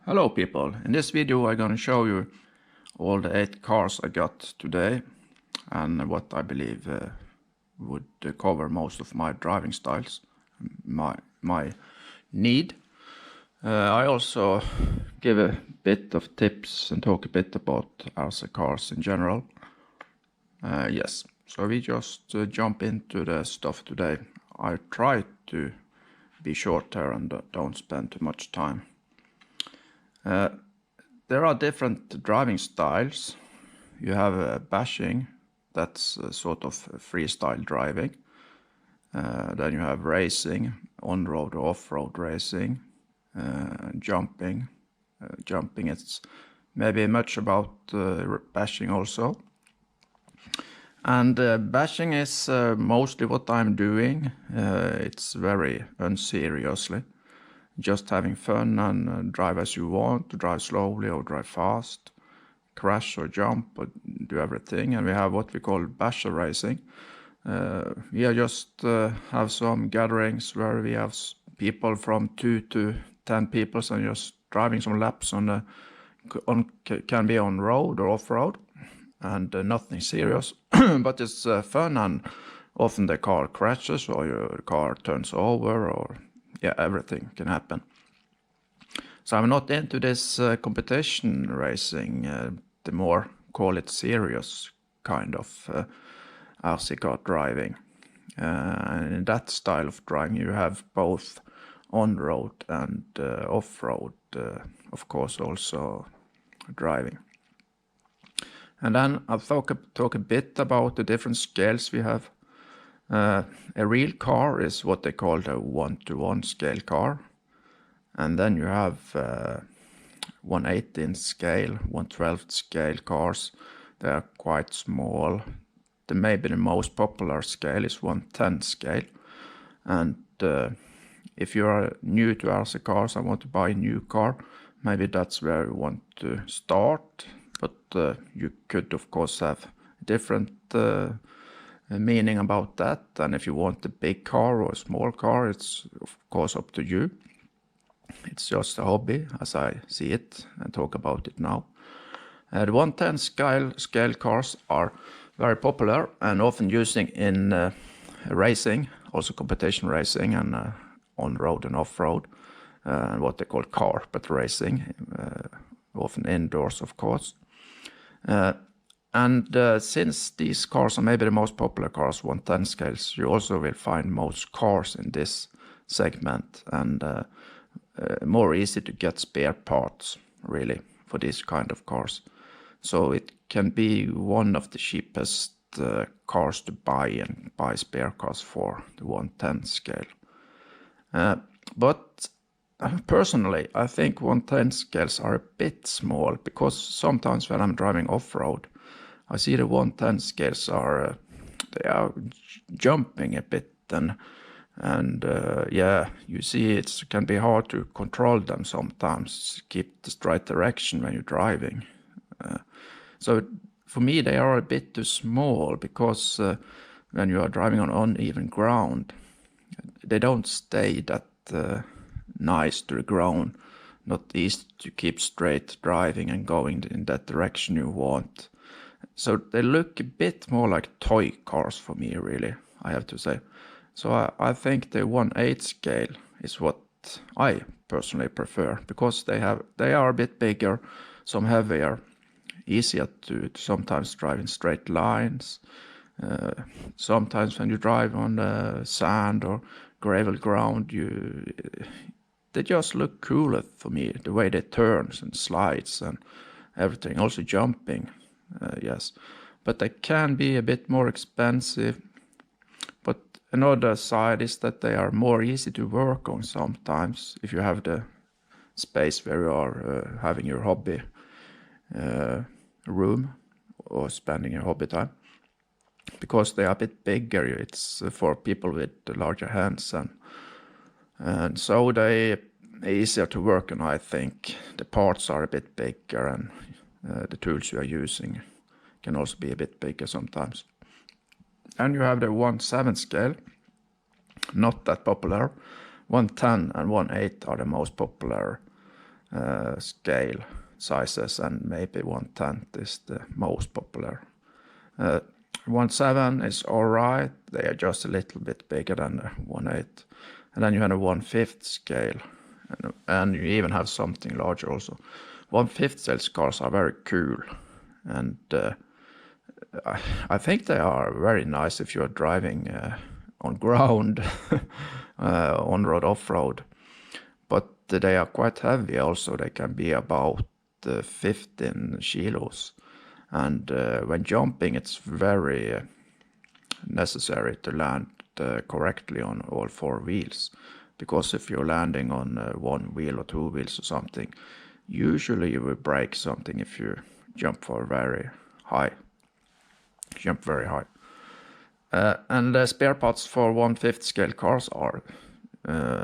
Hello people, in this video I'm gonna show you all the 8 cars I got today and what I believe would cover most of my driving styles, my need. I also give a bit of tips and talk a bit about Arrma cars in general. Yes, so we just jump into the stuff today. I try to be short here and don't spend too much time. There are different driving styles. You have bashing, that's sort of freestyle driving. Then you have racing, on-road or off-road racing, jumping. Jumping, it's maybe much about bashing also. And bashing is mostly what I'm doing. It's very unseriously. Just having fun and drive as you want, to drive slowly or drive fast, crash or jump or do everything. And we have what we call basher racing. We are just have some gatherings where we have people from 2 to 10 people and just driving some laps on can be on road or off road, and nothing serious, but it's fun, and often the car crashes or your car turns over, or yeah, everything can happen. So I'm not into this competition racing, the more call it serious kind of RC car driving. And in that style of driving you have both on-road and off-road, of course, also driving. And then I'll talk a bit about the different scales we have. A real car is what they call the 1-to-1 scale car. And then you have 1/18 scale, 1/12 scale cars. They are quite small. Maybe the most popular scale is 1/10 scale. And if you are new to RC cars and want to buy a new car, maybe that's where you want to start. But you could, of course, have different meaning about that. And if you want a big car or a small car, it's of course up to you. It's just a hobby as I see it and talk about it now. The 1/10 scale cars are very popular and often using in racing, also competition racing, and on-road and off-road, what they call carpet racing, often indoors, of course. And since these cars are maybe the most popular cars, 1/10 scales, you also will find most cars in this segment, and more easy to get spare parts, really, for this kind of cars. So it can be one of the cheapest cars to buy and buy spare cars for, the 1/10 scale. But personally, I think 1/10 scales are a bit small, because sometimes when I'm driving off-road, I see the 1/10 scales are they are jumping a bit, and yeah, you see it can be hard to control them sometimes, keep the right direction when you're driving. So for me they are a bit too small, because when you are driving on uneven ground, they don't stay that nice to the ground, not easy to keep straight driving and going in that direction you want. So they look a bit more like toy cars for me, really, I have to say. So I think the 1/8 scale is what I personally prefer, because they are a bit bigger, some heavier, easier to sometimes drive in straight lines. Sometimes when you drive on sand or gravel ground, they just look cooler for me, the way they turns and slides and everything, also jumping, yes. But they can be a bit more expensive. But another side is that they are more easy to work on sometimes, if you have the space where you are having your hobby room or spending your hobby time, because they are a bit bigger. It's for people with larger hands, and so they are easier to work on. I think the parts are a bit bigger, and the tools you are using can also be a bit bigger sometimes. And you have the 1/7 scale, not that popular. 1/10 and 1/8 are the most popular scale sizes, and maybe 1/10 is the most popular. 1/7 is alright, they are just a little bit bigger than the 1/8. And then you have a 1/5 scale, and you even have something larger also. 1/5 scale cars are very cool, and I think they are very nice if you are driving on ground, on-road, off-road. But they are quite heavy also. They can be about 15 kilos. And when jumping, it's very necessary to land correctly on all 4 wheels. Because if you're landing on 1 wheel or 2 wheels or something, usually you will break something if you jump very high. And the spare parts for 1/5 scale cars are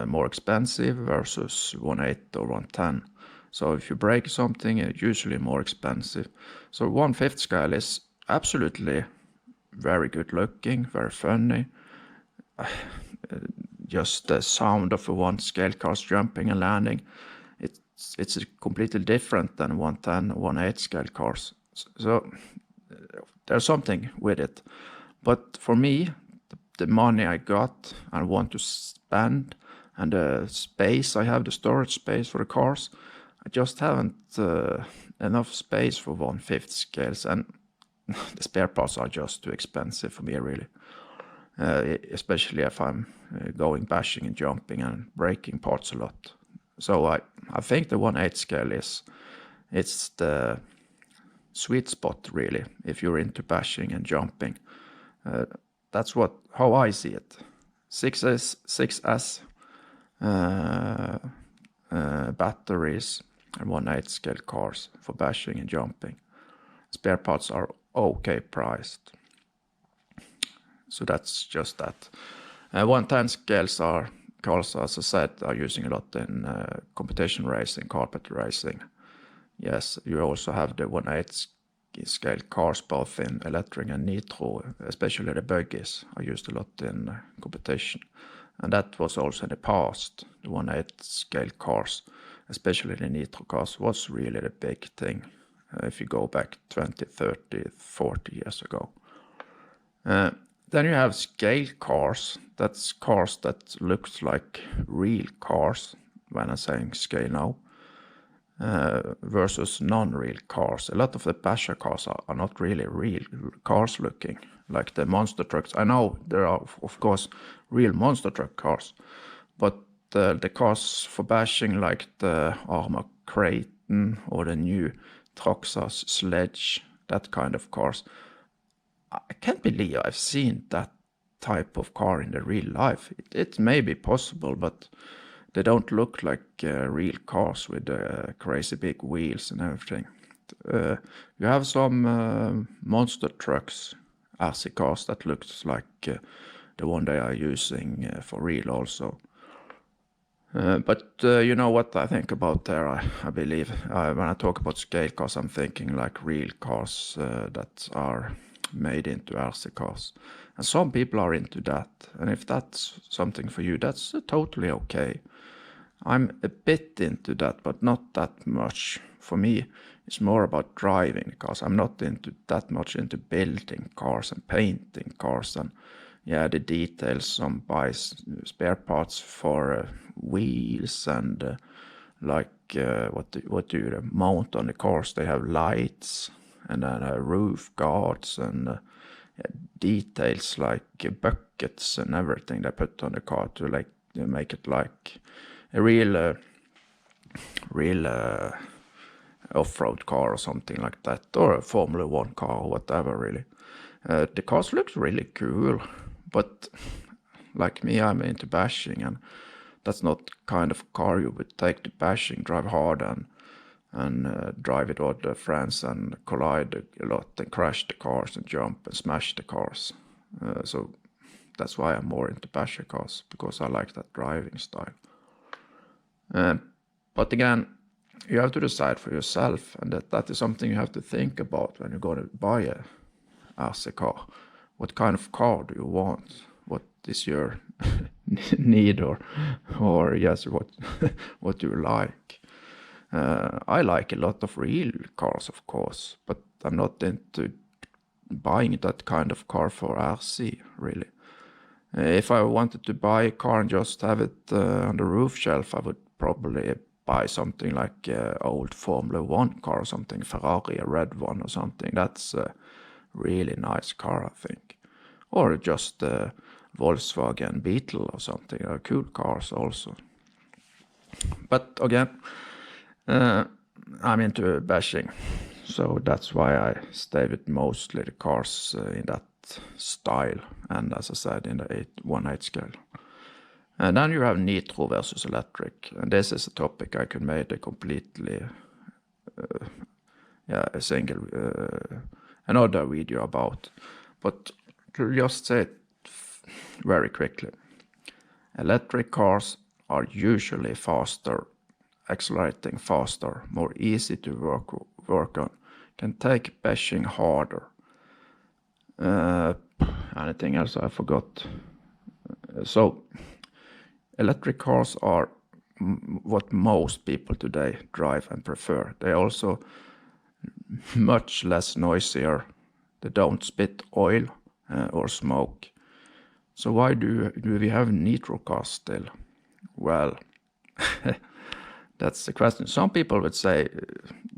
more expensive versus 1/8 or 1/10. So if you break something, it's usually more expensive. So 1/5 scale is absolutely very good looking, very funny. Just the sound of a 1 scale cars jumping and landing, it's completely different than 1/10 or 1/8 scale cars. So there's something with it. But for me, the money I got and want to spend, and the space I have, the storage space for the cars, I just haven't enough space for 1/5 scales, and the spare parts are just too expensive for me, really. Especially if I'm going bashing and jumping and breaking parts a lot. So I think the 1/8 scale it's the sweet spot, really, if you're into bashing and jumping. That's how I see it. 6S batteries and 1/8 scale cars for bashing and jumping. Spare parts are okay priced. So that's just that. 1/10 scales cars, as I said, are using a lot in competition racing, carpet racing. Yes, you also have the 1/8 scale cars, both in electric and nitro, especially the buggies are used a lot in competition. And that was also in the past. The 1/8 scale cars, especially the nitro cars, was really the big thing if you go back 20, 30, 40 years ago. Then you have scale cars. That's cars that looks like real cars, when I'm saying scale now. Versus non-real cars. A lot of the basher cars are not really real cars looking, like the monster trucks. I know there are, of course, real monster truck cars, but the cars for bashing, like the Arrma Kraton or the new Troxas Sledge, that kind of cars, I can't believe I've seen that type of car in the real life. It may be possible, but they don't look like real cars with crazy big wheels and everything. You have some monster trucks, RC cars, that looks like the one they are using for real also. But you know what I think about there, I believe. When I talk about scale cars, I'm thinking like real cars that are made into RC cars. And some people are into that. And if that's something for you, that's totally okay. I'm a bit into that, but not that much. For me, it's more about driving cars. I'm not that much into building cars and painting cars and the details. Some buys spare parts for wheels and what do you mount on the cars? They have lights and then roof guards and details like buckets and everything they put on the car to make it like a real off-road car or something like that, or a Formula 1 car or whatever, really. The cars look really cool, but like me, I'm into bashing, and that's not kind of car you would take to bashing, drive hard and drive it with the friends and collide a lot and crash the cars and jump and smash the cars. So that's why I'm more into basher cars, because I like that driving style. But again, you have to decide for yourself, and that is something you have to think about when you're going to buy a RC car. What kind of car do you want? What is your need, or yes, what do you like? I like a lot of real cars, of course, but I'm not into buying that kind of car for RC, really. If I wanted to buy a car and just have it on the roof shelf, I would probably buy something like old Formula 1 car or something, Ferrari, a red one or something. That's a really nice car, I think. Or just a Volkswagen Beetle or something, cool cars also. But again, I'm into bashing, so that's why I stay with mostly the cars in that style, and as I said, in the 1/8 scale. And then you have nitro versus electric, and this is a topic I could make a completely, a single, another video about. But to just say it very quickly, electric cars are usually faster, accelerating faster, more easy to work on, can take bashing harder. Anything else I forgot? So, electric cars are what most people today drive and prefer. They also much less noisier. They don't spit oil or smoke. So why do we have nitro cars still? Well, that's the question. Some people would say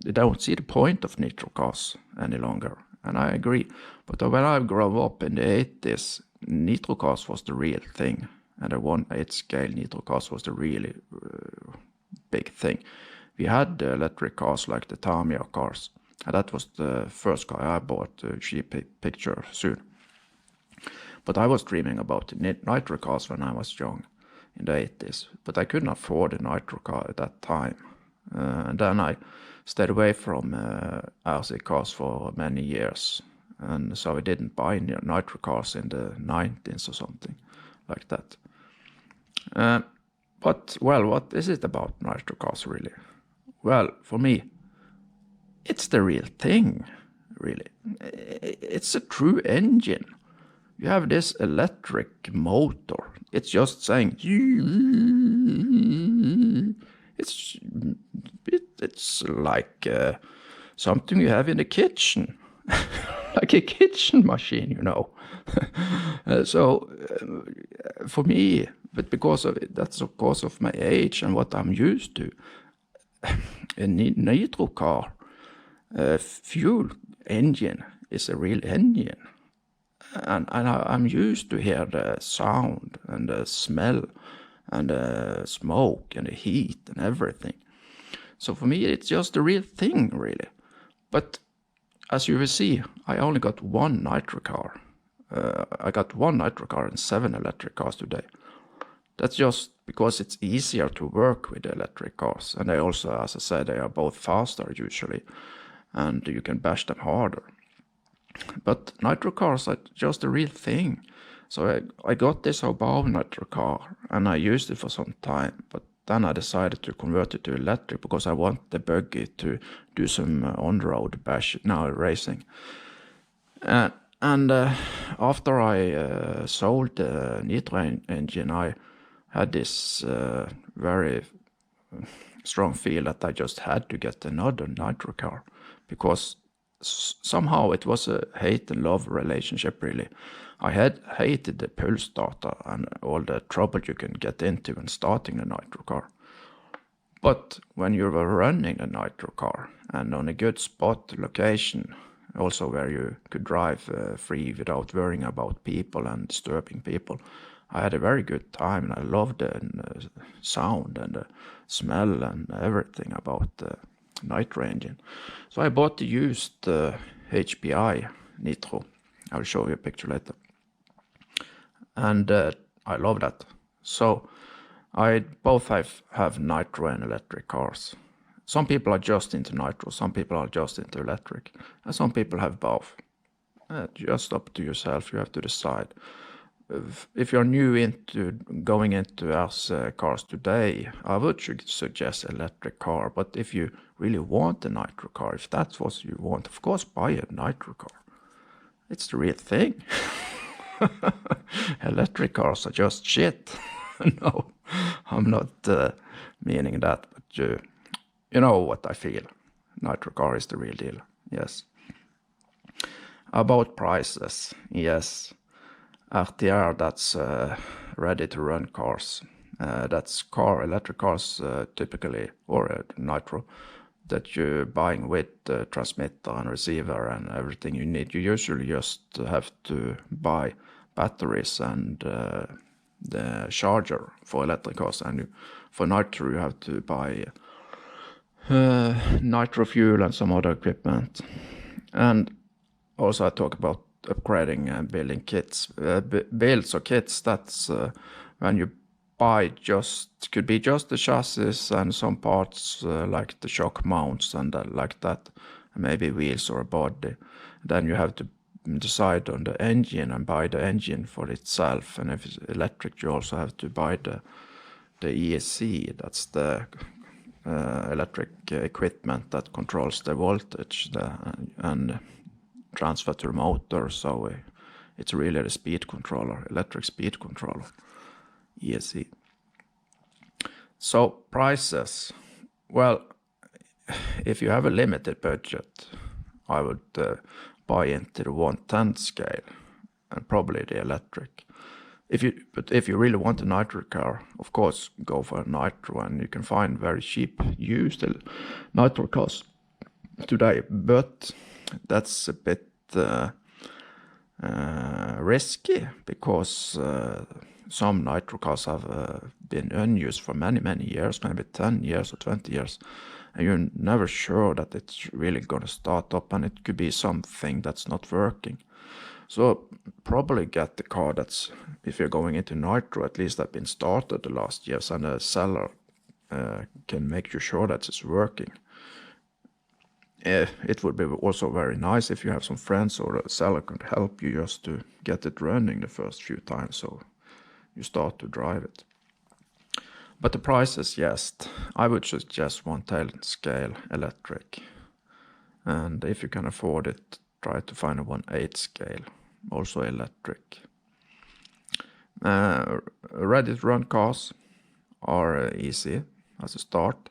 they don't see the point of nitro cars any longer, and I agree. But when I grew up in the 80s, nitro cars was the real thing, and the 1/8 scale nitro cars was the really big thing. We had the electric cars like the Tamiya cars, and that was the first car I bought. She picture soon. But I was dreaming about the nitro cars when I was young, in the 80s. But I couldn't afford a nitro car at that time. And then I stayed away from RC cars for many years. And so I didn't buy nitro cars in the 90s or something like that. But, well, what is it about nitro cars, really? Well, for me, it's the real thing, really. It's a true engine. You have this electric motor. It's just saying, it's like something you have in the kitchen, like a kitchen machine, you know. For me, but because of it, that's of course of my age and what I'm used to, a nitro car fuel engine is a real engine. And I'm used to hear the sound and the smell and the smoke and the heat and everything. So for me, it's just the real thing, really. But as you will see, I only got one nitro car. I got one nitro car and 7 electric cars today. That's just because it's easier to work with electric cars. And they also, as I said, they are both faster usually. And you can bash them harder. But nitro cars are just a real thing. So I got this HoBao nitro car and I used it for some time. But then I decided to convert it to electric because I want the buggy to do some on-road racing. And after I sold the nitro engine, I had this very strong feel that I just had to get another nitro car because somehow it was a hate and love relationship, really. I had hated the pull starter and all the trouble you can get into when starting the nitro car. But when you were running the nitro car and on a good spot location, also where you could drive free without worrying about people and disturbing people, I had a very good time and I loved the sound and the smell and everything about the nitro engine. So I bought the used HPI nitro. I'll show you a picture later. And I love that. So I both have nitro and electric cars. Some people are just into nitro, some people are just into electric, and some people have both. Just up to yourself, you have to decide. If you're new into going into cars today, I would suggest electric car. But if you really want a nitro car, if that's what you want, of course buy a nitro car. It's the real thing. Electric cars are just shit. No, I'm not meaning that, but you know what I feel. Nitro car is the real deal. Yes. About prices, yes. RTR, that's ready-to-run cars. That's electric cars typically, or nitro, that you're buying with the transmitter and receiver and everything you need. You usually just have to buy batteries and the charger for electric cars, and for nitro you have to buy nitro fuel and some other equipment. And also I talk about upgrading and building kits. Builds or kits, that's when you buy could be just the chassis and some parts like the shock mounts and like that, maybe wheels or a body. Then you have to decide on the engine and buy the engine for itself. And if it's electric, you also have to buy the ESC, that's the electric equipment that controls the voltage and transfer to the motor. So it's really the speed controller, electric speed controller, ESC. So prices, well, if you have a limited budget, I would buy into the 110 scale and probably the electric. But if you really want a nitro car, of course, go for a nitro, and you can find very cheap used nitro cars today. But that's a bit risky, because some nitro cars have been unused for many years, maybe 10 years or 20 years, and you're never sure that it's really going to start up, and it could be something that's not working. So probably get the car that's, if you're going into nitro, at least have been started the last years, and the seller can make you sure that it's working. It would be also very nice if you have some friends or a seller can help you just to get it running the first few times, so you start to drive it. But the prices, yes, I would suggest 110 scale electric, and if you can afford it, try to find a 1.8 scale, also electric. Ready-to-run cars are easy as a start.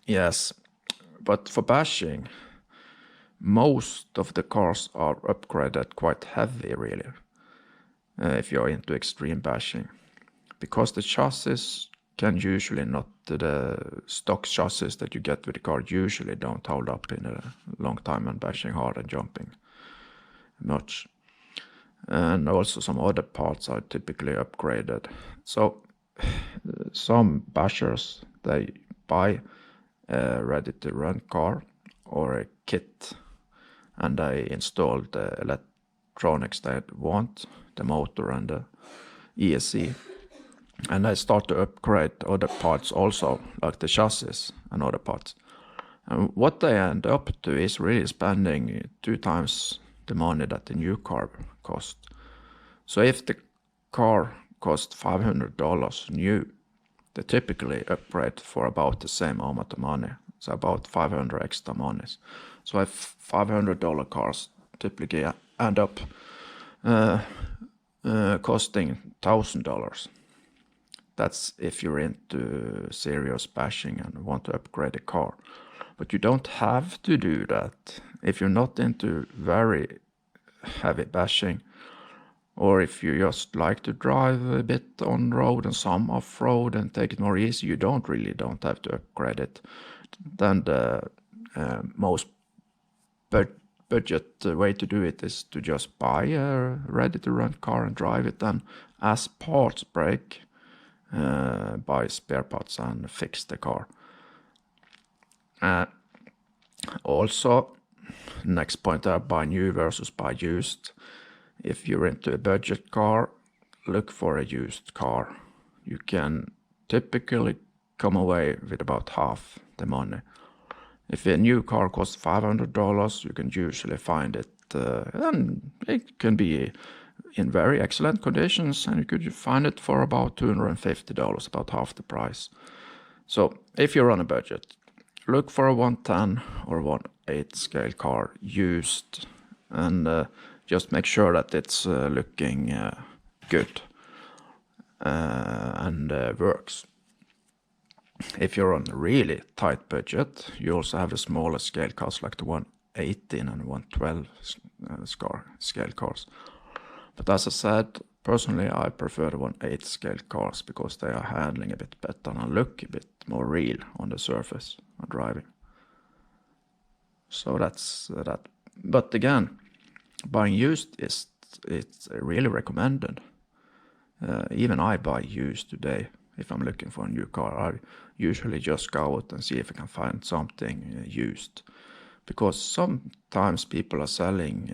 Yes, but for bashing, most of the cars are upgraded quite heavy, really, if you're into extreme bashing, because the chassis can usually not, the stock chassis that you get with the car usually don't hold up in a long time and bashing hard and jumping much. And also some other parts are typically upgraded. So some bashers, they buy a ready-to-run car or a kit, and they install the electronics they want, the motor and the ESC, and they start to upgrade other parts also, like the chassis and other parts. And what they end up to is really spending 2 times the money that the new car cost. So if the car costs $500 new, they typically upgrade for about the same amount of money, so about 500 extra monies. So if $500 cars typically end up costing $1,000. That's if you're into serious bashing and want to upgrade a car. But you don't have to do that if you're not into very heavy bashing, or if you just like to drive a bit on road and some off road and take it more easy. You don't have to upgrade it. Then the most budget way to do it is to just buy a ready-to-run car and drive it, and as parts break, buy spare parts and fix the car. Also, next point there, buy new versus buy used. If you're into a budget car, look for a used car. You can typically come away with about half the money. If a new car costs $500, you can usually find it, and it can be in very excellent conditions, and you could find it for about $250, about half the price. So if you're on a budget, look for a 110 or 1.8 scale car used, and just make sure that it's looking good and works. If you're on a really tight budget, you also have the smaller scale cars like the 118 and 112 scale cars. But as I said, personally I prefer the 1/8 scale cars because they are handling a bit better and look a bit more real on the surface of driving. So that's that. But again, buying used it's really recommended. Even I buy used today. If I'm looking for a new car, I usually just go out and see if I can find something used. Because sometimes people are selling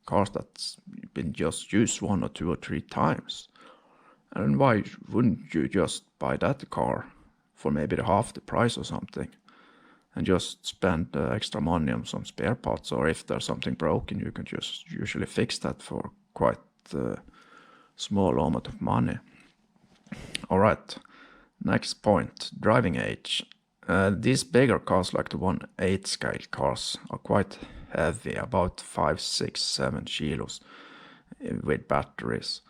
cars that's been just used 1 or 2 or 3 times. And why wouldn't you just buy that car for maybe half the price or something? And just spend extra money on some spare parts, or if there's something broken, you can just usually fix that for quite small amount of money. All right, next point, driving age. These bigger cars like the 1/8 scale cars are quite heavy, about 5, 6, 7 kilos with batteries.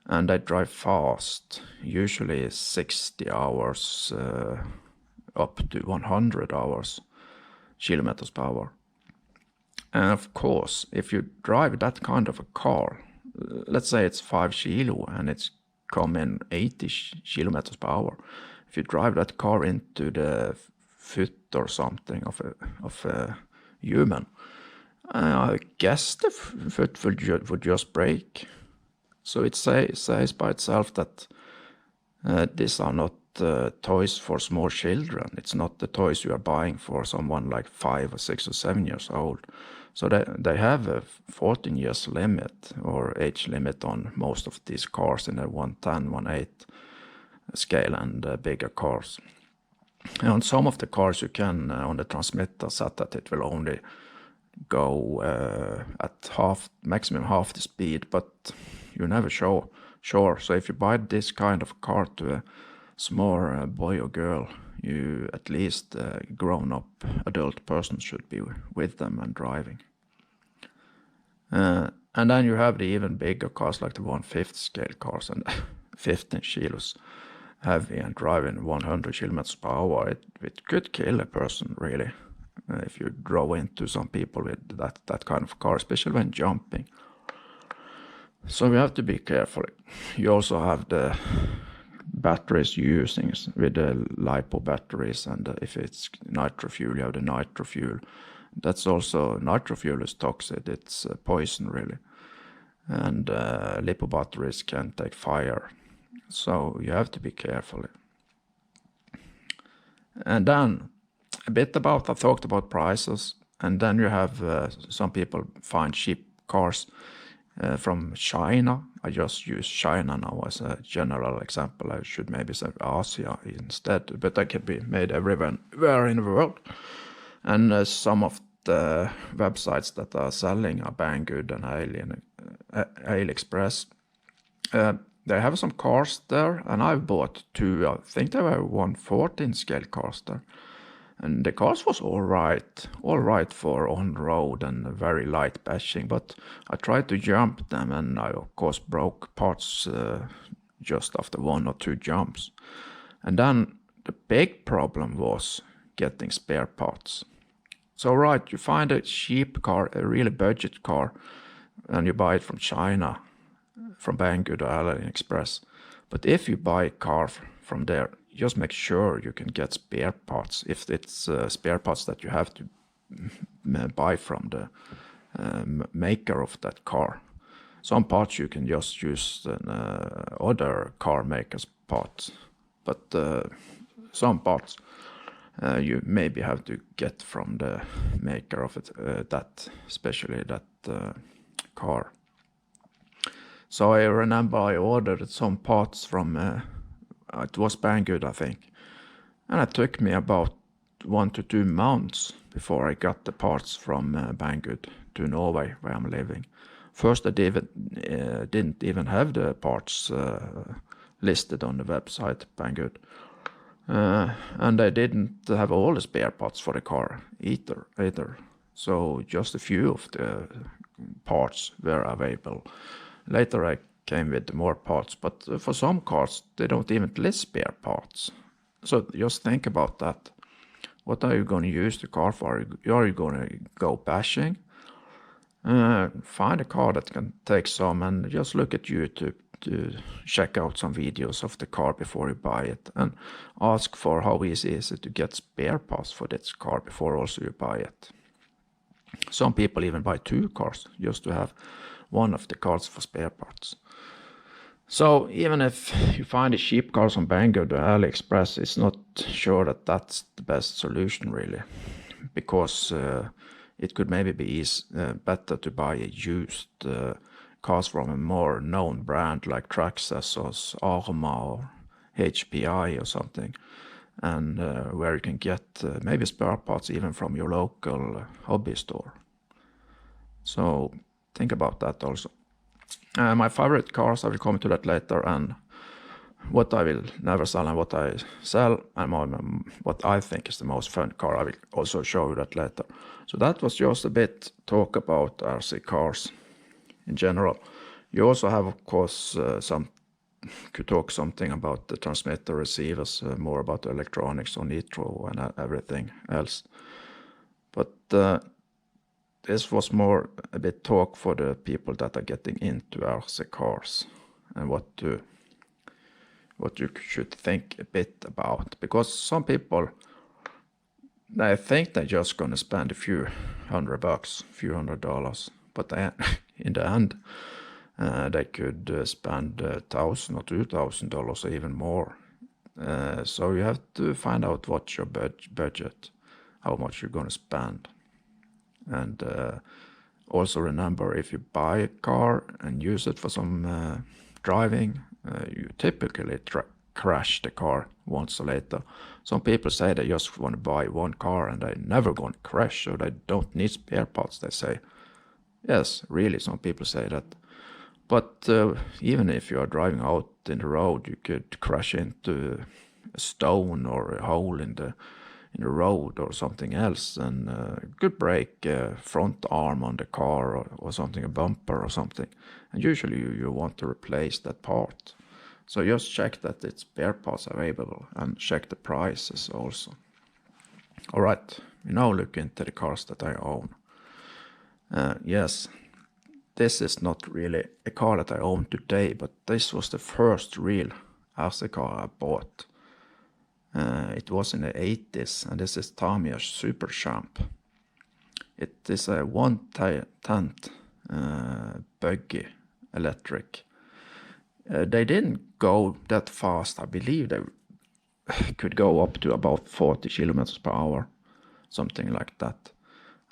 And they drive fast, usually 60 hours up to 100 hours, kilometers per hour. And of course, if you drive that kind of a car, let's say it's 5 kilo and it's come in 80 kilometers per hour. If you drive that car into the foot or something of a human, I guess the foot would just break. So it says by itself that these are not toys for small children. It's not the toys you are buying for someone like 5 or 6 or 7 years old. So they have a 14 years limit or age limit on most of these cars in the 110, 1/8 scale and bigger cars. And on some of the cars you can on the transmitter set that it will only go at maximum half the speed, but you never sure. So if you buy this kind of car to a small boy or girl, you at least grown-up adult person should be with them and driving. And then you have the even bigger cars like the 1/5 scale cars and 15 kilos heavy and driving 100 kilometers per hour. It could kill a person really if you drove into some people with that kind of car, especially when jumping. So you have to be careful. You also have the batteries you're using with the LiPo batteries, and if it's nitro fuel, you have the nitro fuel. That's also, nitro fuel is toxic, it's poison really. And LiPo batteries can take fire. So you have to be careful. And then a bit about, I talked about prices, and then you have some people find cheap cars from China. I just use China now as a general example. I should maybe say Asia instead, but they can be made everywhere in the world. And some of the websites that are selling are Banggood and AliExpress. They have some cars there, and I've bought 2. I think there were 114 scale cars there. And the cars was all right for on-road and very light bashing, but I tried to jump them and I of course broke parts just after 1 or 2 jumps. And then the big problem was getting spare parts. So right, you find a cheap car, a really budget car, and you buy it from China, from Banggood or AliExpress. But if you buy a car from there, just make sure you can get spare parts, if it's spare parts that you have to buy from the maker of that car. Some parts you can just use other car makers' parts, but some parts you maybe have to get from the maker of it, especially that car. So I remember I ordered some parts from it was Banggood, I think. And it took me about 1 to 2 months before I got the parts from Banggood to Norway, where I'm living. First, I didn't even have the parts listed on the website, Banggood. And I didn't have all the spare parts for the car either. So just a few of the parts were available. Later I came with more parts, but for some cars they don't even list spare parts. So just think about that. What are you going to use the car for? Are you going to go bashing? Find a car that can take some and just look at YouTube to check out some videos of the car before you buy it, and ask for how easy is it to get spare parts for this car before also you buy it. Some people even buy 2 cars just to have one of the cars for spare parts. So even if you find a cheap cars on Banggood or AliExpress, it's not sure that that's the best solution really, because it could maybe be better to buy a used cars from a more known brand like Traxxas or Arrma or HPI or something, and where you can get maybe spare parts even from your local hobby store. So think about that also. My favorite cars, I will come to that later, and what I will never sell and what I sell, and what I think is the most fun car, I will also show you that later. So that was just a bit talk about RC cars in general. You also have, of course, could talk something about the transmitter receivers, more about the electronics on nitro and everything else. But this was more a bit talk for the people that are getting into RC cars, and what you should think a bit about, because some people, they think they're just gonna spend a few $100, few $100, but in the end, they could spend $1,000 or $2,000 or even more. So you have to find out what's your budget, how much you're gonna spend. And also remember, if you buy a car and use it for some driving, you typically crash the car once or later. Some people say they just want to buy one car and they're never going to crash, so they don't need spare parts, they say. Yes, really, some people say that. But even if you are driving out in the road, you could crash into a stone or a hole in the road or something else, and could break a front arm on the car or something, a bumper or something. And usually you want to replace that part. So just check that it's spare parts available and check the prices also. Alright, we now look into the cars that I own. Yes, this is not really a car that I own today, but this was the first real RC car I bought. It was in the 80s, and this is Tamiya Super Champ. It is a 1-tent buggy electric. They didn't go that fast. I believe they could go up to about 40 kilometers per hour, something like that.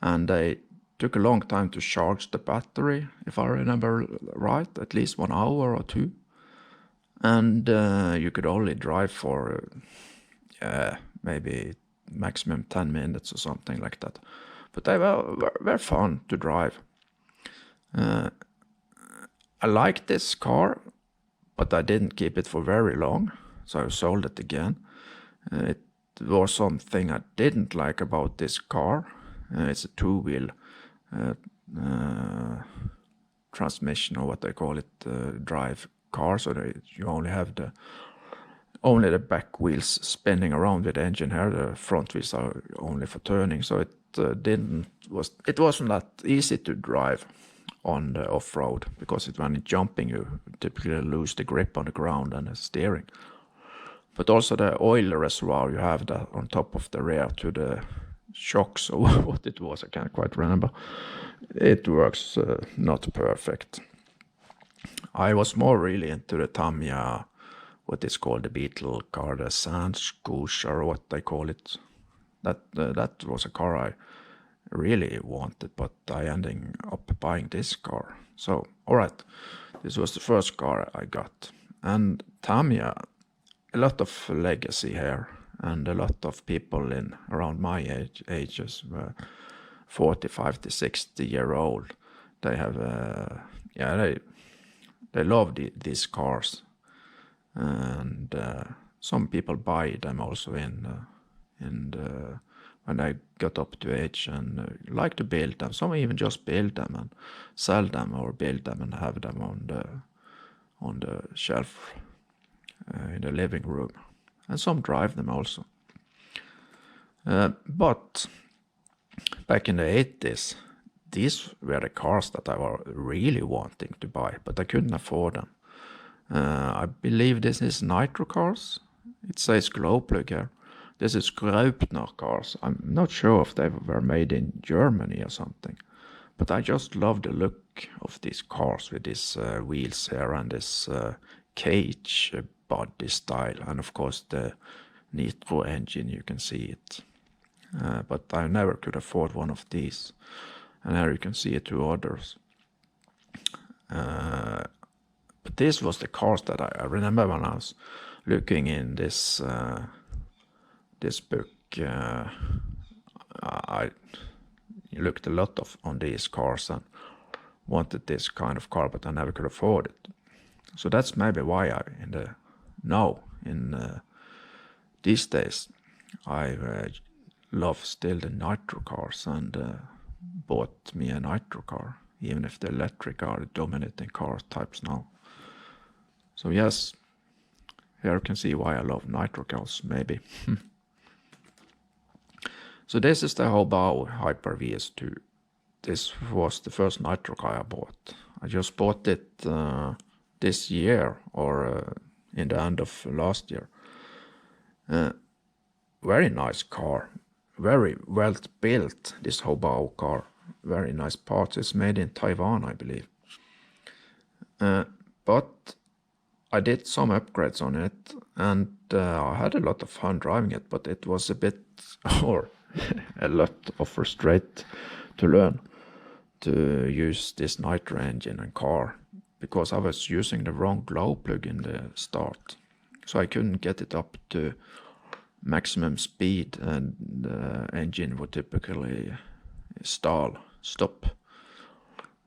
And they took a long time to charge the battery, if I remember right, at least 1 hour or 2. And you could only drive for maybe maximum 10 minutes or something like that. But they were fun to drive. I liked this car, but I didn't keep it for very long, so I sold it again. It was something I didn't like about this car. It's a 2-wheel transmission, or what they call it, drive car, so you only have the back wheels spinning around with the engine here. The front wheels are only for turning, so it wasn't that easy to drive on the off-road, because when it's jumping you typically lose the grip on the ground and the steering. But also the oil reservoir you have that on top of the rear to the shocks, or what it was, I can't quite remember. It works not perfect. I was more really into the Tamiya, what is called the Beetle car, the Sandskoush, or what they call it. That was a car I really wanted, but I ended up buying this car. So, alright, this was the first car I got. And Tamiya, a lot of legacy here, and a lot of people in around my ages were 40, 50, 60 year old. They have, they love these cars. And some people buy them also when they got up to age and like to build them. Some even just build them and sell them, or build them and have them on the shelf in the living room. and some drive them also. But back in the 80s, these were the cars that I was really wanting to buy, but I couldn't afford them. I believe this is nitro cars. It says Graupner here. This is Graupner cars. I'm not sure if they were made in Germany or something. But I just love the look of these cars with these wheels here and this cage body style. And of course the nitro engine, you can see it. But I never could afford one of these. And here you can see two others. But this was the cars that I remember when I was looking in this this book. I looked a lot on these cars and wanted this kind of car, but I never could afford it. So that's maybe why these days I love still the nitro cars and bought me a nitro car, even if the electric are the dominating car types now. So yes, here you can see why I love nitro cars, maybe. So this is the HoBao Hyper VS2. This was the first nitro car I bought. I just bought it this year or in the end of last year. Very nice car. Very well built, this HoBao car. Very nice parts. It's made in Taiwan, I believe. But I did some upgrades on it, and I had a lot of fun driving it, but it was a bit, or a lot of frustrate to learn to use this nitro engine and car, because I was using the wrong glow plug in the start. So I couldn't get it up to maximum speed, and the engine would typically stop.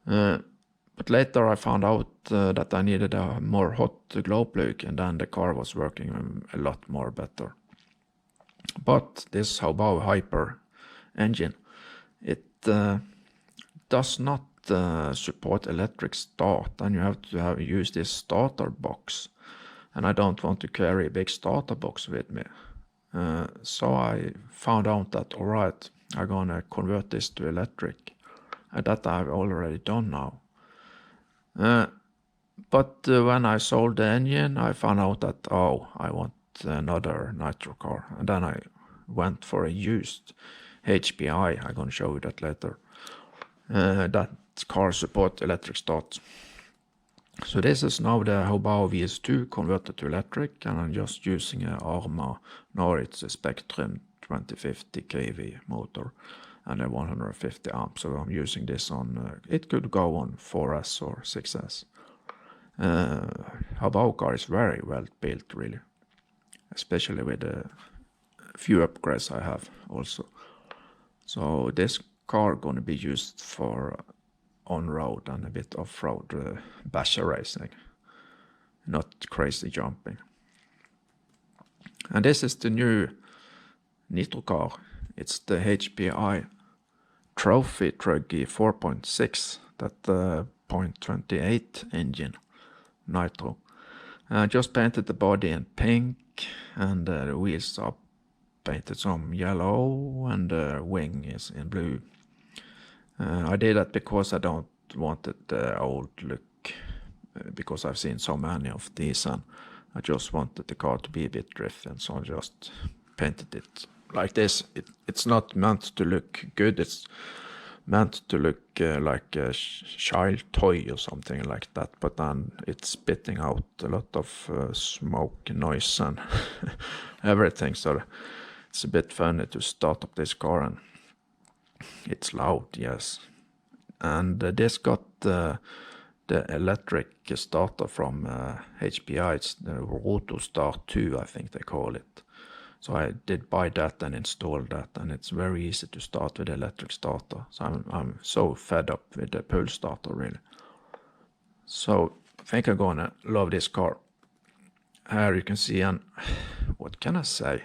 But later I found out that I needed a more hot glow plug, and then the car was working a lot more better. But this HoBao Hyper engine, it does not support electric start, and you have to use this starter box. And I don't want to carry a big starter box with me. So I found out that, alright, I'm gonna convert this to electric. And that I've already done now. But when I sold the engine, I found out that, I want another nitro car. And then I went for a used HPI. I'm gonna show you that later. That car support electric start. So this is now the HoBao VS2 converted to electric, and I'm just using a Arrma Notorious Spectrum 2050 kV motor and a 150 amp. So I'm using this on, it could go on 4S or 6S. HoBao car is very well built, really, especially with the few upgrades I have also. So this car gonna be used for on-road and a bit off-road basher racing, not crazy jumping. And this is the new nitro car. It's the HPI Trophy Truggy 4.6, that 0.28 engine nitro. I just painted the body in pink, and the wheels are painted some yellow, and the wing is in blue. I did that because I don't wanted the old look, because I've seen so many of these, and I just wanted the car to be a bit drifting, so I just painted it like this. It's not meant to look good, it's meant to look like a child toy or something like that, but then it's spitting out a lot of smoke, noise and everything, so it's a bit funny to start up this car, and it's loud, yes. And this got the electric starter from HPI. It's the Roto Start 2, I think they call it. So I did buy that and install that, and it's very easy to start with the electric starter. So I'm so fed up with the pull starter, really. So I think I'm gonna love this car. Here you can see, and what can I say?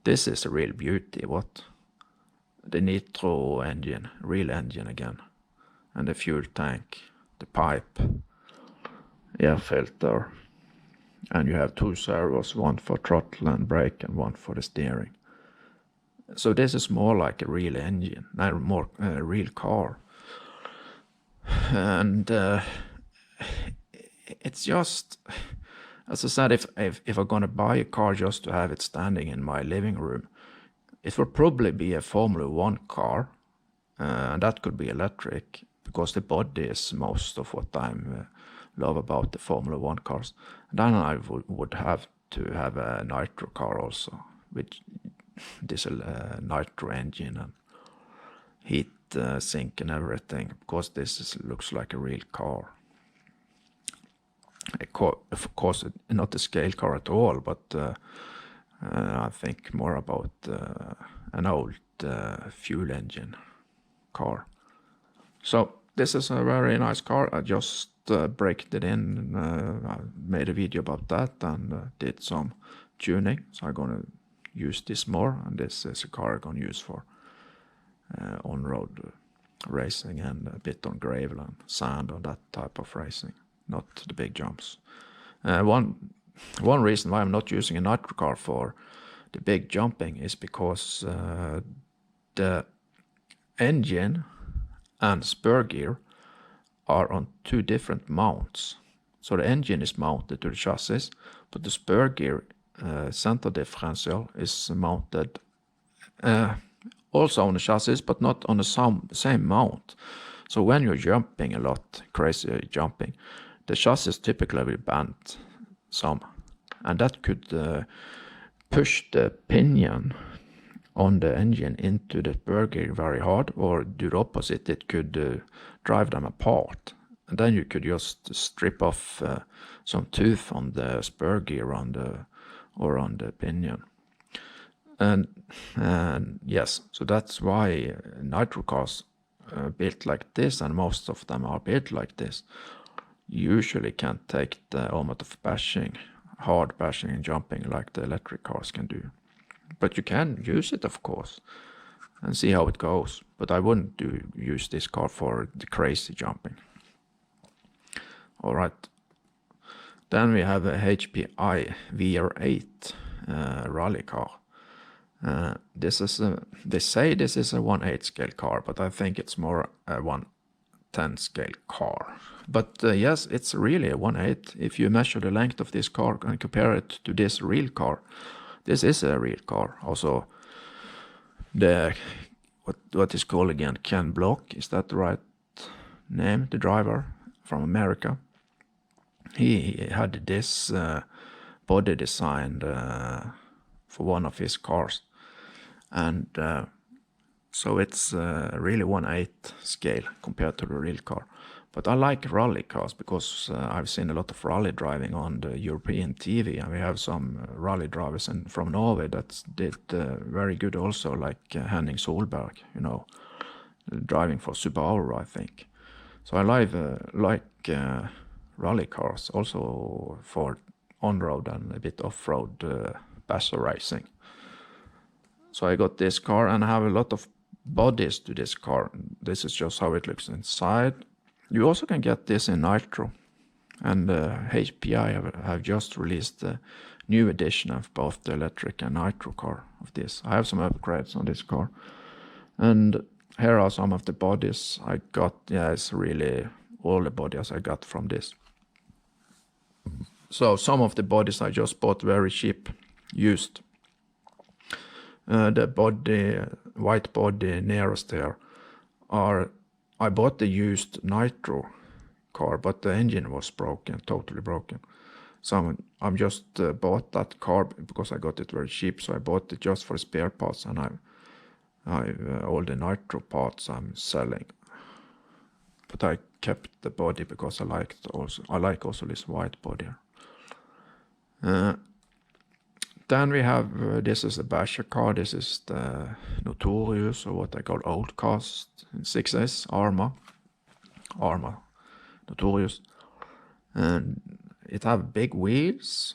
This is a real beauty, what? The nitro engine, real engine again, and the fuel tank, the pipe, air filter, And you have 2 servos, one for throttle and brake and one for the steering. So this is more like a real engine, not more a real car. And it's just, as I said, if I'm gonna buy a car just to have it standing in my living room, it will probably be a Formula 1 car, and that could be electric, because the body is most of what I love about the Formula 1 cars. And then I would have to have a nitro car also, with diesel nitro engine and heat sink and everything, because this looks like a real car. Of course, not a scale car at all, but I think more about an old fuel engine car. So this is a very nice car. I just braked it in, I made a video about that and did some tuning. So I'm gonna use this more, and this is a car I'm gonna use for on-road racing and a bit on gravel and sand and that type of racing, not the big jumps. One reason why I'm not using a nitro car for the big jumping is because the engine and spur gear are on 2 different mounts. So the engine is mounted to the chassis, but the spur gear center differential is mounted also on the chassis, but not on the same mount. So when you're jumping a lot, crazy jumping, the chassis typically will bend some, and that could push the pinion on the engine into the spur gear very hard, or do the opposite, it could drive them apart. And then you could just strip off some tooth on the spur gear or on the pinion. And yes, so that's why nitro cars are built like this, and most of them are built like this. You usually can't take the amount of bashing, hard bashing and jumping like the electric cars can do. But you can use it, of course, and see how it goes. But I wouldn't use this car for the crazy jumping. All right. Then we have a HPI WR8 rally car. This is they say this is a 1/8 scale car, but I think it's more a 1/10 scale car. But yes, it's really a 1/8. If you measure the length of this car and compare it to this real car, this is a real car. Also, the what is called again, Ken Block, is that the right name? The driver from America. He had this body designed for one of his cars, and so it's really 1/8 scale compared to the real car. But I like rally cars because I've seen a lot of rally driving on the European TV, and we have some rally drivers from Norway that did very good also, like Henning Solberg, you know, driving for Subaru, I think. So I like rally cars also for on-road and a bit off-road basher racing. So I got this car, and I have a lot of bodies to this car. This is just how it looks inside. You also can get this in nitro, and HPI have just released a new edition of both the electric and nitro car of this. I have some upgrades on this car, and here are some of the bodies I got. Yeah, it's really all the bodies I got from this. So some of the bodies I just bought very cheap, used. The body, white body nearest here, I bought the used nitro car, but the engine was broken, totally broken. So I'm just bought that car because I got it very cheap. So I bought it just for spare parts, and all the nitro parts I'm selling. But I kept the body because I like also this white body. Then we have, this is a basher car. This is the Notorious, or what I call Outcast 6S Arrma Notorious. And it have big wheels,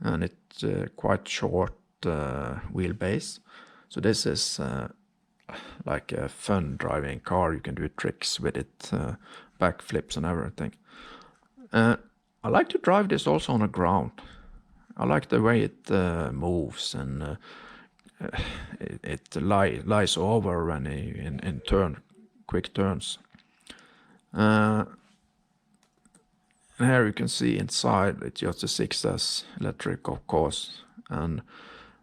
and it's quite short wheelbase. So this is like a fun driving car. You can do tricks with it, backflips and everything. I like to drive this also on the ground. I like the way it moves, and it lies over when in quick turns. And here you can see inside it's just a 6S electric, of course. And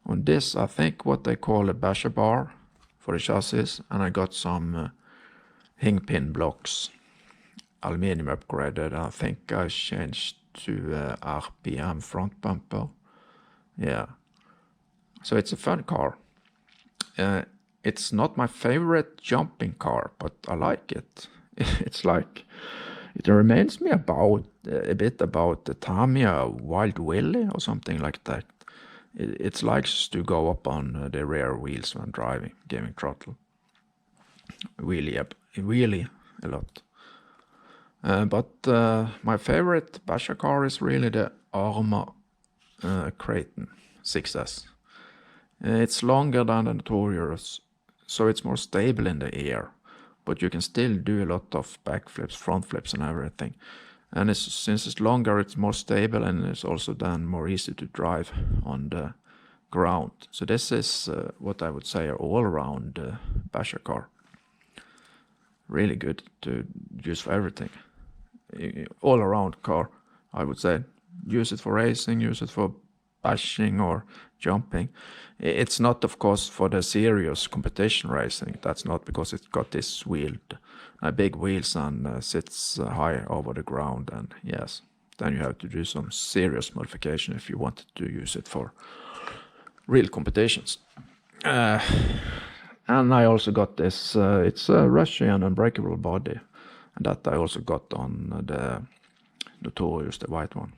on this, I think what they call a basher bar for the chassis, and I got some hing pin blocks, aluminium upgraded. I think I changed to RPM front bumper. Yeah, so it's a fun car. It's not my favorite jumping car, but I like it. It's like, it reminds me about a bit about the Tamiya Wild Willy or something like that. It likes to go up on the rear wheels when driving, giving throttle. Really a lot. But my favorite basher car is really the Arrma Kraton 6S. It's longer than the Notorious, so it's more stable in the air, but you can still do a lot of backflips, front flips and everything. And since it's longer, it's more stable, and it's also then more easy to drive on the ground. So this is what I would say an all-around basher car. Really good to use for everything. All-around car, I would say. Use it for racing, use it for bashing or jumping. It's not, of course, for the serious competition racing. That's not, because it's got this big wheels and sits high over the ground. And yes, then you have to do some serious modification if you wanted to use it for real competitions. And I also got this, it's a Russian unbreakable body, and that I also got on the Notorious, the white one.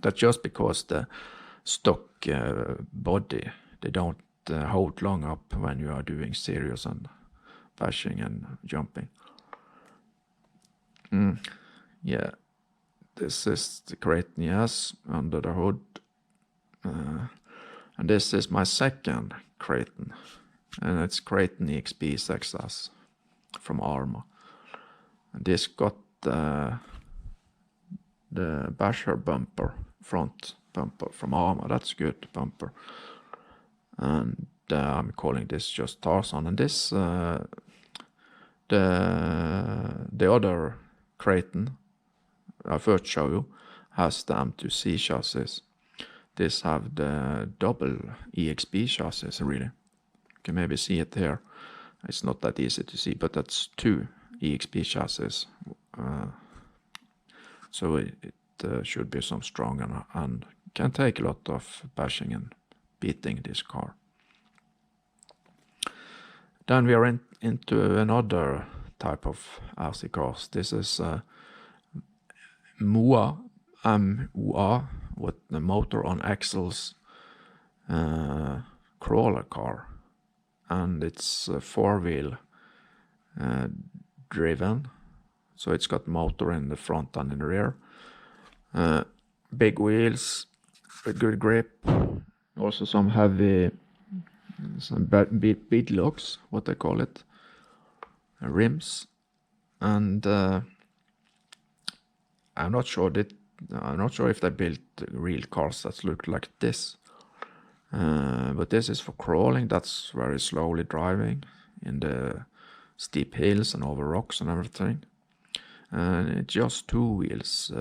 That's just because the stock body, they don't hold long up when you are doing serious and bashing and jumping. Yeah, this is the Kraton, yes, under the hood. And this is my second Kraton, and it's Kraton EXP 6S from Arrma. And this got the basher bumper, front bumper from Arrma. That's good bumper. And I'm calling this just Tarzan. And this, the other Kraton I first show you, has the M2C chassis. This have the double EXP chassis, really. You can maybe see it here. It's not that easy to see, but that's two EXP chassis. So it should be some strong and can take a lot of bashing and beating this car. Then we are into another type of RC cars. This is MUA, M-U-A, with the motor on axles crawler car. And it's four-wheel driven. So it's got motor in the front and in the rear. Big wheels with good grip. Also some heavy, some bead locks, what they call it. Rims. And I'm not sure if they built real cars that look like this. But this is for crawling. That's very slowly driving in the steep hills and over rocks and everything. And it's just two wheels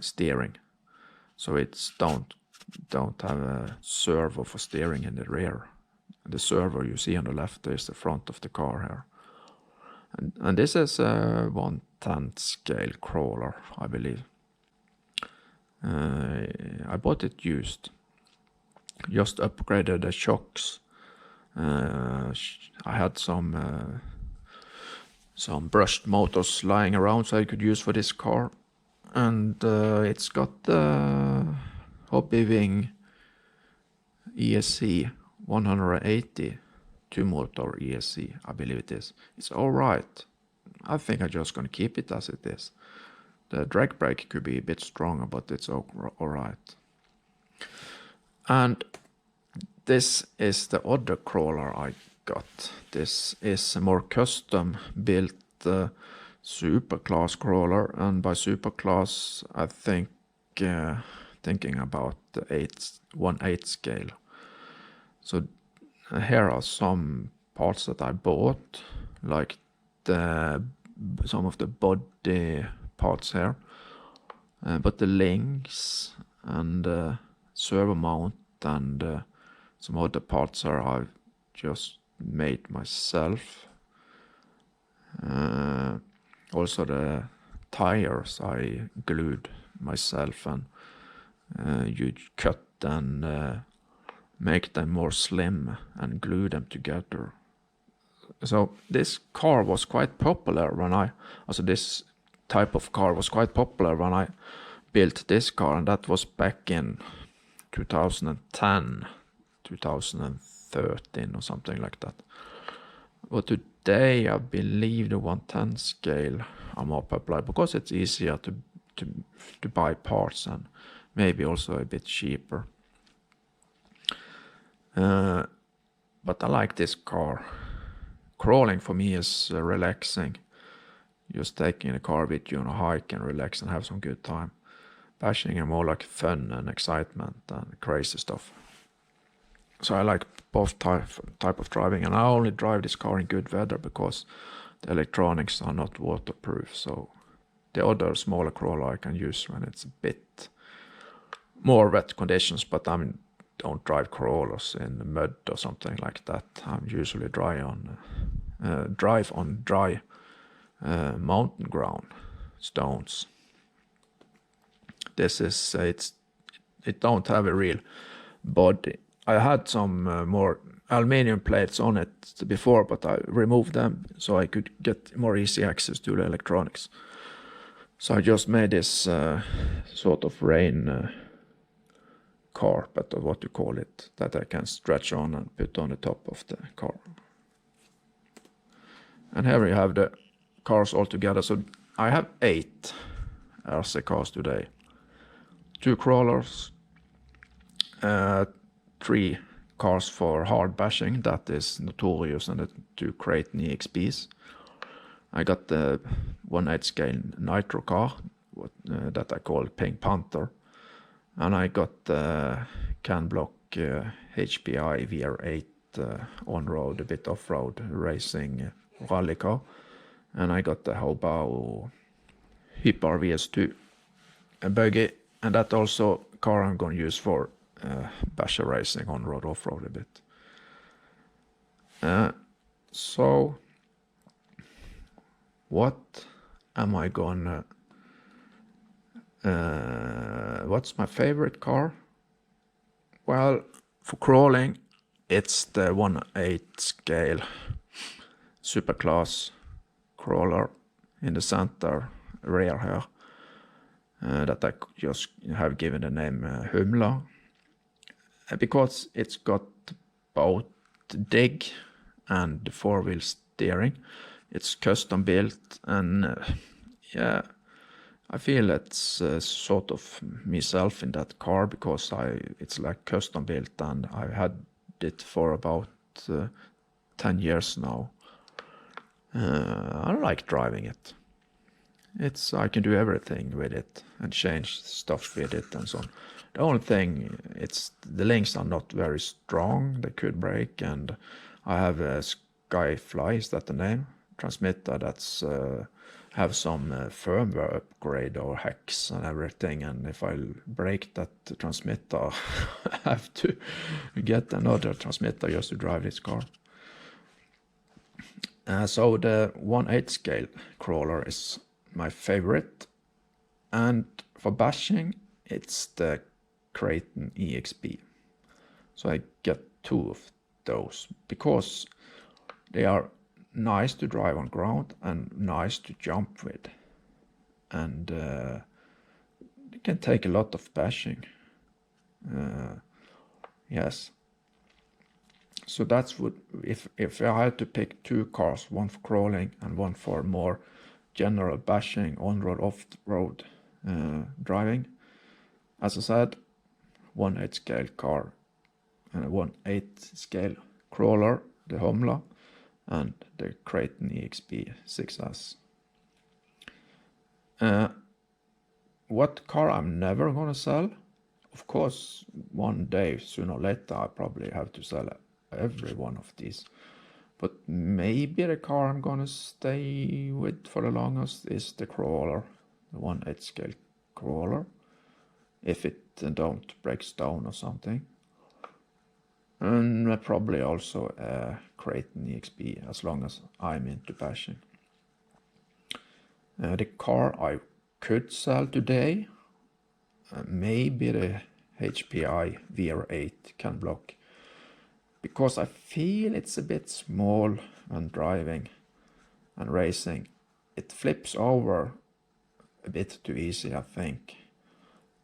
steering, so it's don't have a servo for steering in the rear. The servo you see on the left is the front of the car here. And this is a 1/10 scale crawler, I believe. I bought it used. Just upgraded the shocks. I had some brushed motors lying around so I could use for this car. And it's got the Hobby Wing ESC 180 two-motor ESC, I believe it is. It's alright. I think I'm just gonna keep it as it is. The drag brake could be a bit stronger, but it's alright. And this is the other crawler I got. This is a more custom built Superclass crawler, and by Superclass I think thinking about the 1/8 scale. So here are some parts that I bought, like some of the body parts here, but the links and servo mount and some other parts here I've just made myself. Also the tires I glued myself, and you cut and make them more slim and glue them together. So this car was quite popular this type of car was quite popular when I built this car, and that was back in 2010, 2013 or something like that. But today I believe the 110 scale are more popular because it's easier to buy parts and maybe also a bit cheaper. But I like this car. Crawling for me is relaxing. Just taking the car with you on a hike and relax and have some good time. Bashing is more like fun and excitement and crazy stuff. So I like both type of driving, and I only drive this car in good weather because the electronics are not waterproof. So the other smaller crawler I can use when it's a bit more wet conditions, but I don't drive crawlers in the mud or something like that. I'm usually drive on dry mountain ground, stones. This is it don't have a real body. I had some more aluminium plates on it before, but I removed them so I could get more easy access to the electronics. So I just made this sort of rain carpet, or what you call it, that I can stretch on and put on the top of the car. And here we have the cars all together. So I have 8 RC cars today. 2 crawlers, 3 cars for hard bashing, that is Notorious, and the 2 Kraton EXPs. I got the 1/8 scale nitro car that I call Pink Panther. And I got the can block HPI WR8 on-road, a bit off-road racing rally car. And I got the HoBao Hyper VS2 buggy, and that also car I'm going to use for basher racing, on-road, off-road a bit. So what am I gonna what's my favorite car? Well, for crawling, it's the 1/8 scale Superclass crawler in the center rear here, that I just have given the name Humla, because it's got both dig and the 4-wheel steering. It's custom built, and yeah, I feel it's sort of myself in that car, because it's like custom built, and I had it for about 10 years now. I like driving it. I can do everything with it and change stuff with it and so on. The only thing, the links are not very strong. They could break, and I have a Skyfly, is that the name? Transmitter that's have some firmware upgrade or hacks and everything, and if I break that transmitter, I have to get another transmitter just to drive this car. So the 1/8 scale crawler is my favorite, and for bashing it's the Kraton EXP. So I get 2 of those because they are nice to drive on ground and nice to jump with, and they can take a lot of bashing. Yes. So that's what, if I had to pick 2 cars, one for crawling and one for more general bashing, on-road, off-road driving, as I said, 1/8 scale car and a 1/8 scale crawler, the Humla, and the Kraton EXP 6S. What car I'm never gonna sell of course, one day, sooner or later, I probably have to sell every one of these. But maybe the car I'm gonna stay with for the longest is the crawler, the 1/8 scale crawler, if it don't breaks down or something. And probably also a Kraton EXP, as long as I'm into bashing. The car I could sell today, maybe the HPI WR8 can block, because I feel it's a bit small when driving and racing. It flips over a bit too easy, I think.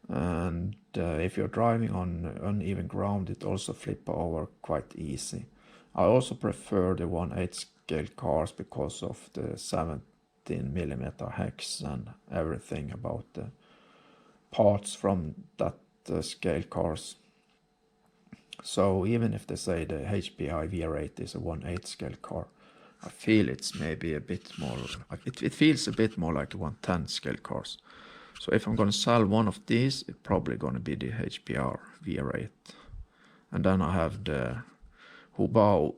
And if you're driving on uneven ground, it also flips over quite easy. I also prefer the 1/8 scale cars because of the 17mm hex and everything about the parts from that scale cars. So even if they say the HPI WR8 is a 1/8 scale car, I feel it's maybe a bit more, it feels a bit more like a 1/10 scale cars. So if I'm going to sell one of these, it's probably going to be the HPI WR8. And then I have the HoBao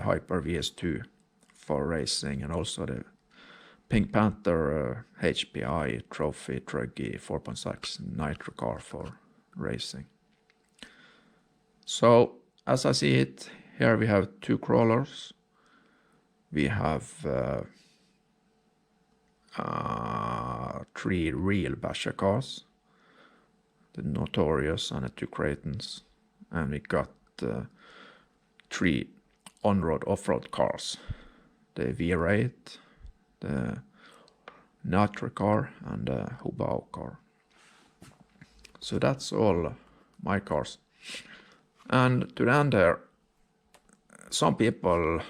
Hyper VS2 for racing, and also the Panther HPI Trophy Truggy 4.6 nitro car for racing. So as I see it, here we have 2 crawlers. We have 3 real basher cars, the Notorious and the 2 Kratons, and we got 3 on-road off-road cars, the WR8, the nitro car, and the HoBao car. So that's all my cars. And to the end there, some people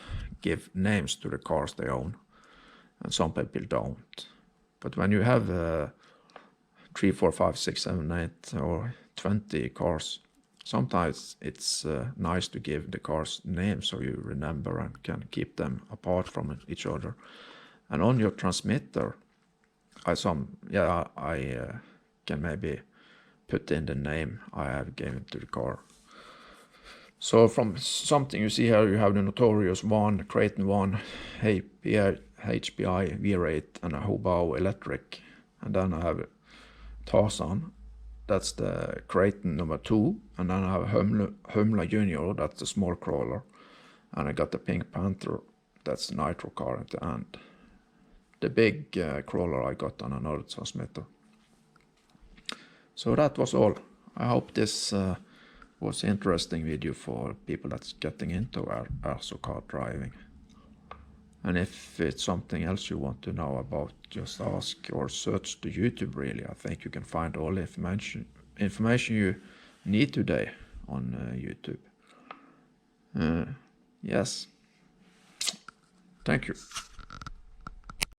give names to the cars they own, and some people don't. But when you have 3, 4, 5, 6, 7, 8 or 20 cars, sometimes it's nice to give the cars names so you remember and can keep them apart from each other. And on your transmitter, I can maybe put in the name I have given to the car. So from something you see here, you have the Notorious 1, Kraton 1, HPI WR8, and a HoBao electric. And then I have Tarzan, that's the Kraton number 2. And then I have Humla Junior, that's the small crawler. And I got the pink Panther, that's the nitro car at the end. The big crawler I got on another transmitter. So that was all. I hope this was an interesting video for people that's getting into Arrma car driving. And if it's something else you want to know about, just ask or search the YouTube really. I think you can find all the information you need today on YouTube. Yes. Thank you.